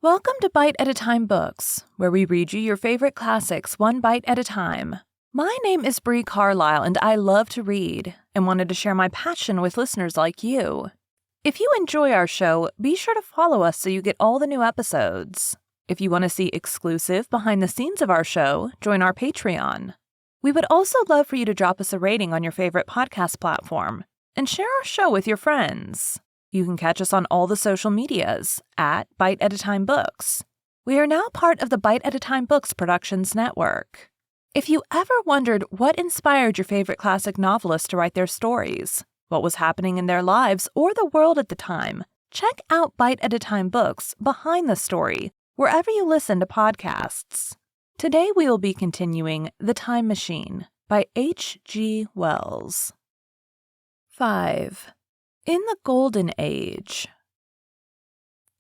Welcome to Bite at a Time Books, where we read you your favorite classics one bite at a time. My name is Bree Carlile, and I love to read, and wanted to share my passion with listeners like you. If you enjoy our show, be sure to follow us so you get all the new episodes. If you want to see exclusive behind the scenes of our show, join our Patreon. We would also love for you to drop us a rating on your favorite podcast platform, and share our show with your friends. You can catch us on all the social medias at Bite at a Time Books. We are now part of the Bite at a Time Books Productions Network. If you ever wondered what inspired your favorite classic novelists to write their stories, what was happening in their lives or the world at the time, check out Bite at a Time Books Behind the Story wherever you listen to podcasts. Today we will be continuing The Time Machine by H.G. Wells. 5. In the Golden Age.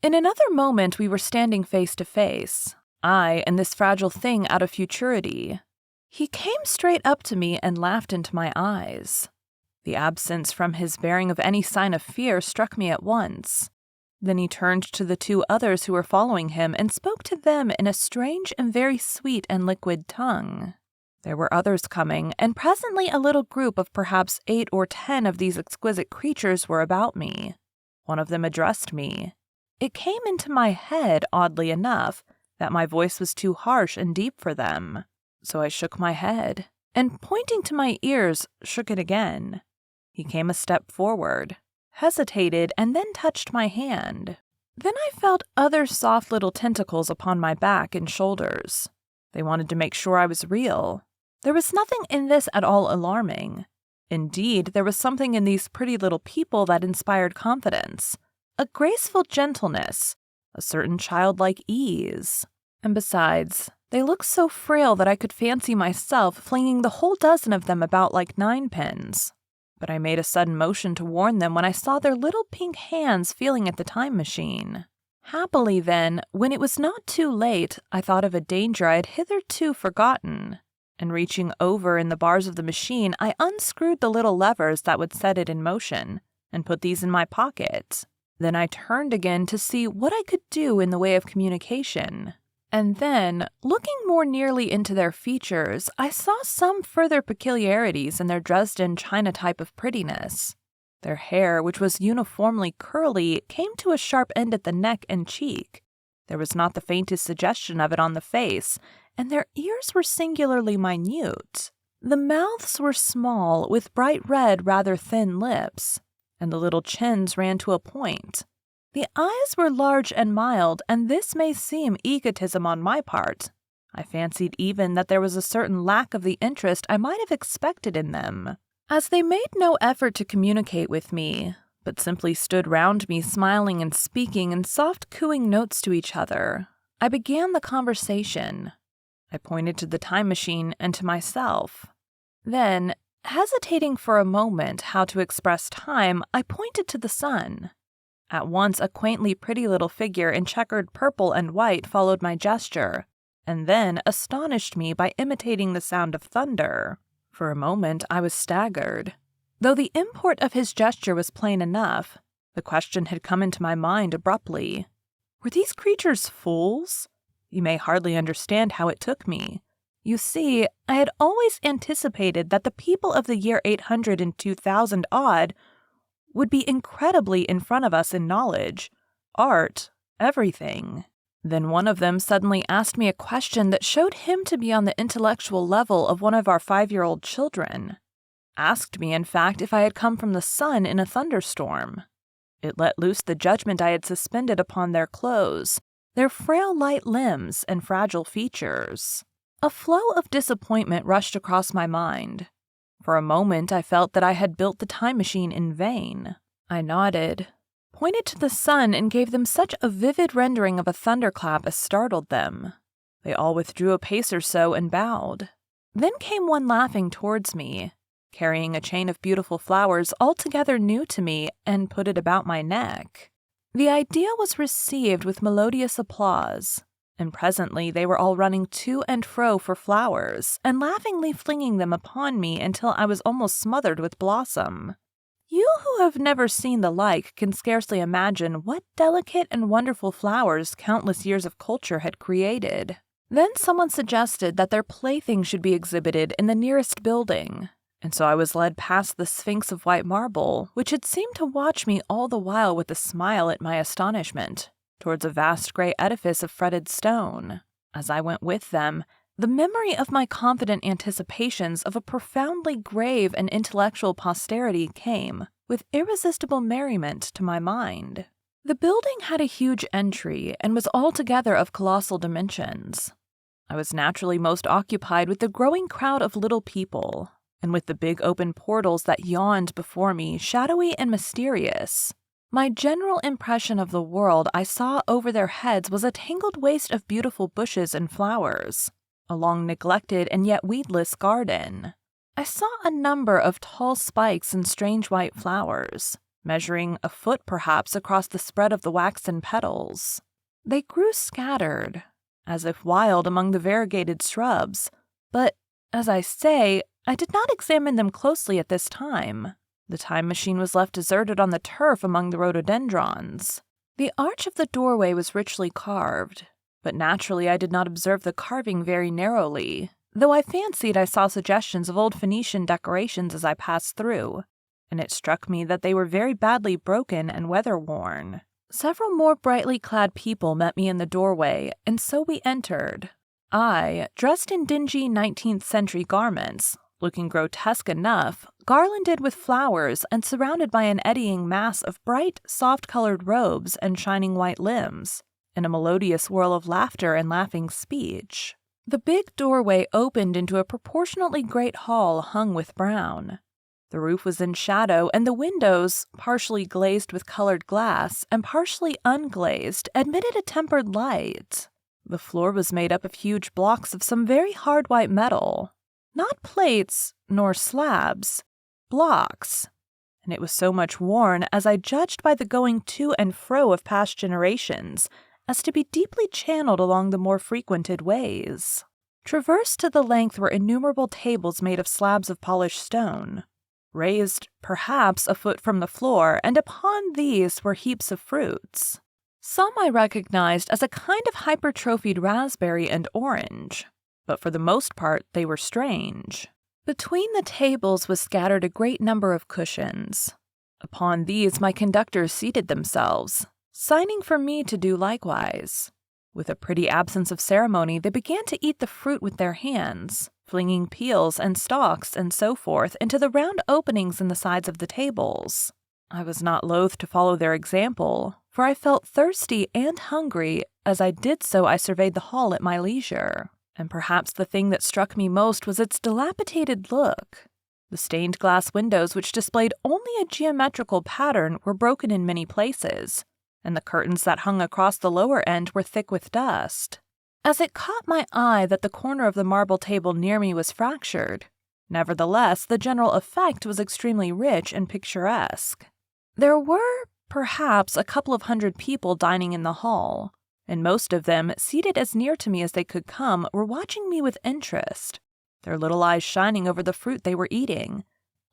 In another moment we were standing face to face, I and this fragile thing out of futurity. He came straight up to me and laughed into my eyes. The absence from his bearing of any sign of fear struck me at once. Then he turned to the two others who were following him and spoke to them in a strange and very sweet and liquid tongue. There were others coming, and presently a little group of perhaps 8 or 10 of these exquisite creatures were about me. One of them addressed me. It came into my head, oddly enough, that my voice was too harsh and deep for them. So I shook my head, and pointing to my ears, shook it again. He came a step forward, hesitated, and then touched my hand. Then I felt other soft little tentacles upon my back and shoulders. They wanted to make sure I was real. There was nothing in this at all alarming. Indeed, there was something in these pretty little people that inspired confidence, a graceful gentleness, a certain childlike ease. And besides, they looked so frail that I could fancy myself flinging the whole dozen of them about like ninepins. But I made a sudden motion to warn them when I saw their little pink hands feeling at the time machine. Happily then, when it was not too late, I thought of a danger I had hitherto forgotten, and reaching over in the bars of the machine, I unscrewed the little levers that would set it in motion, and put these in my pocket. Then I turned again to see what I could do in the way of communication. And then, looking more nearly into their features, I saw some further peculiarities in their Dresden china type of prettiness. Their hair, which was uniformly curly, came to a sharp end at the neck and cheek. There was not the faintest suggestion of it on the face, and their ears were singularly minute. The mouths were small, with bright red, rather thin lips, and the little chins ran to a point. The eyes were large and mild, and this may seem egotism on my part. I fancied even that there was a certain lack of the interest I might have expected in them, as they made no effort to communicate with me, but simply stood round me smiling and speaking in soft cooing notes to each other. I began the conversation. I pointed to the time machine and to myself. Then, hesitating for a moment how to express time, I pointed to the sun. At once a quaintly pretty little figure in checkered purple and white followed my gesture, and then astonished me by imitating the sound of thunder. For a moment I was staggered. Though the import of his gesture was plain enough, the question had come into my mind abruptly. Were these creatures fools? You may hardly understand how it took me. You see, I had always anticipated that the people of the year 800 and 2000 odd would be incredibly in front of us in knowledge, art, everything. Then one of them suddenly asked me a question that showed him to be on the intellectual level of one of our 5-year-old children. Asked me, in fact, if I had come from the sun in a thunderstorm. It let loose the judgment I had suspended upon their clothes, their frail light limbs and fragile features. A flow of disappointment rushed across my mind. For a moment I felt that I had built the time machine in vain. I nodded, pointed to the sun, and gave them such a vivid rendering of a thunderclap as startled them. They all withdrew a pace or so and bowed. Then came one laughing towards me, carrying a chain of beautiful flowers altogether new to me, and put it about my neck. The idea was received with melodious applause, and presently they were all running to and fro for flowers, and laughingly flinging them upon me until I was almost smothered with blossom. You who have never seen the like can scarcely imagine what delicate and wonderful flowers countless years of culture had created. Then someone suggested that their plaything should be exhibited in the nearest building, and so I was led past the Sphinx of white marble, which had seemed to watch me all the while with a smile at my astonishment, towards a vast gray edifice of fretted stone. As I went with them, the memory of my confident anticipations of a profoundly grave and intellectual posterity came, with irresistible merriment, to my mind. The building had a huge entry and was altogether of colossal dimensions. I was naturally most occupied with the growing crowd of little people, and with the big open portals that yawned before me, shadowy and mysterious. My general impression of the world I saw over their heads was a tangled waste of beautiful bushes and flowers, a long neglected and yet weedless garden. I saw a number of tall spikes and strange white flowers, measuring a foot perhaps across the spread of the waxen petals. They grew scattered, as if wild among the variegated shrubs, but, as I say, I did not examine them closely at this time. The time machine was left deserted on the turf among the rhododendrons. The arch of the doorway was richly carved, but naturally I did not observe the carving very narrowly, though I fancied I saw suggestions of old Phoenician decorations as I passed through, and it struck me that they were very badly broken and weather-worn. Several more brightly clad people met me in the doorway, and so we entered. I, dressed in dingy 19th century garments, looking grotesque enough, garlanded with flowers and surrounded by an eddying mass of bright, soft-colored robes and shining white limbs, in a melodious whirl of laughter and laughing speech. The big doorway opened into a proportionately great hall hung with brown. The roof was in shadow, and the windows, partially glazed with colored glass and partially unglazed, admitted a tempered light. The floor was made up of huge blocks of some very hard white metal. Not plates, nor slabs, blocks. And it was so much worn, as I judged by the going to and fro of past generations, as to be deeply channeled along the more frequented ways. Traversed to the length were innumerable tables made of slabs of polished stone, raised, perhaps, a foot from the floor, and upon these were heaps of fruits. Some I recognized as a kind of hypertrophied raspberry and orange, but for the most part they were strange. Between the tables was scattered a great number of cushions. Upon these my conductors seated themselves, signing for me to do likewise. With a pretty absence of ceremony, they began to eat the fruit with their hands, flinging peels and stalks and so forth into the round openings in the sides of the tables. I was not loath to follow their example, for I felt thirsty and hungry. As I did so, I surveyed the hall at my leisure, and perhaps the thing that struck me most was its dilapidated look. The stained glass windows, which displayed only a geometrical pattern, were broken in many places, and the curtains that hung across the lower end were thick with dust. As it caught my eye that the corner of the marble table near me was fractured, nevertheless the general effect was extremely rich and picturesque. There were, perhaps, a couple of hundred people dining in the hall, and most of them, seated as near to me as they could come, were watching me with interest, their little eyes shining over the fruit they were eating.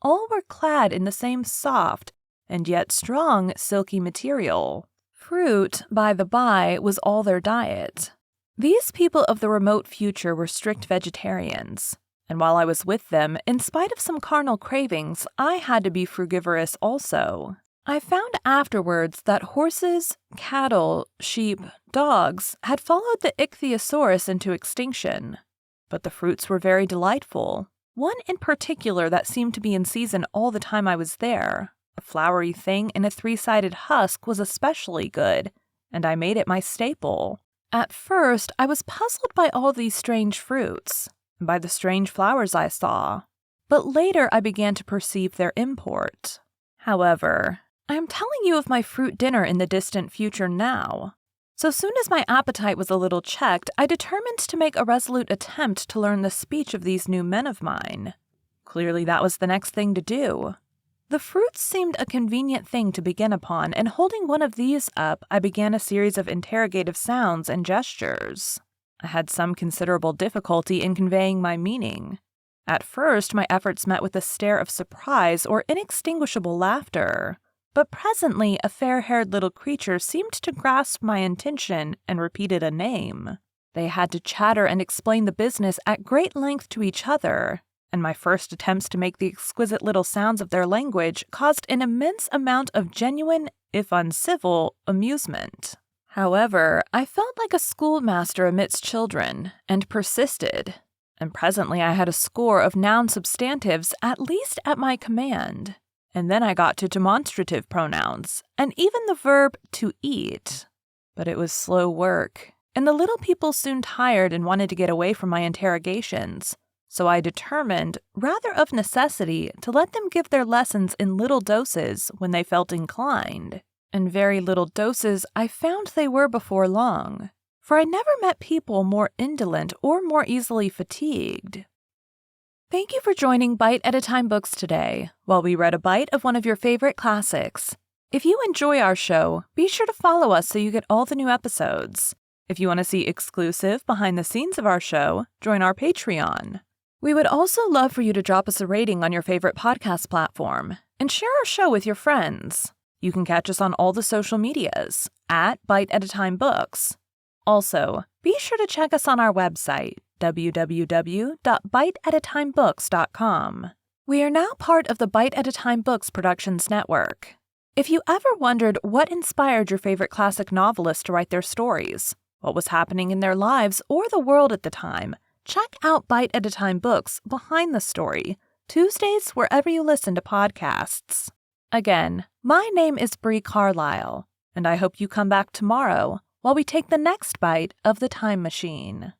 All were clad in the same soft and yet strong, silky material. Fruit, by the by, was all their diet. These people of the remote future were strict vegetarians, and while I was with them, in spite of some carnal cravings, I had to be frugivorous also. I found afterwards that horses, cattle, sheep, dogs had followed the ichthyosaurus into extinction, but the fruits were very delightful. One in particular that seemed to be in season all the time I was there, a flowery thing in a three-sided husk, was especially good, and I made it my staple. At first, I was puzzled by all these strange fruits, and by the strange flowers I saw, but later I began to perceive their import. However, I am telling you of my fruit dinner in the distant future now. So soon as my appetite was a little checked, I determined to make a resolute attempt to learn the speech of these new men of mine. Clearly that was the next thing to do. The fruits seemed a convenient thing to begin upon, and holding one of these up, I began a series of interrogative sounds and gestures. I had some considerable difficulty in conveying my meaning, At first, my efforts met with a stare of surprise or inextinguishable laughter. But presently, a fair-haired little creature seemed to grasp my intention and repeated a name. They had to chatter and explain the business at great length to each other, and my first attempts to make the exquisite little sounds of their language caused an immense amount of genuine, if uncivil, amusement. However, I felt like a schoolmaster amidst children, and persisted, and presently I had a score of noun substantives at least at my command. And then I got to demonstrative pronouns, and even the verb to eat. But it was slow work, and the little people soon tired and wanted to get away from my interrogations. So I determined, rather of necessity, to let them give their lessons in little doses when they felt inclined. And very little doses I found they were before long, for I never met people more indolent or more easily fatigued. Thank you for joining Bite at a Time Books today, while we read a bite of one of your favorite classics. If you enjoy our show, be sure to follow us so you get all the new episodes. If you want to see exclusive behind the scenes of our show, join our Patreon. We would also love for you to drop us a rating on your favorite podcast platform and share our show with your friends. You can catch us on all the social medias at Bite at a Time Books. Also, be sure to check us on our website, www.biteatatimebooks.com. We are now part of the Bite at a Time Books Productions Network. If you ever wondered what inspired your favorite classic novelists to write their stories, what was happening in their lives or the world at the time, check out Bite at a Time Books Behind the Story, Tuesdays wherever you listen to podcasts. Again, my name is Bree Carlile, and I hope you come back tomorrow while we take the next bite of the time machine.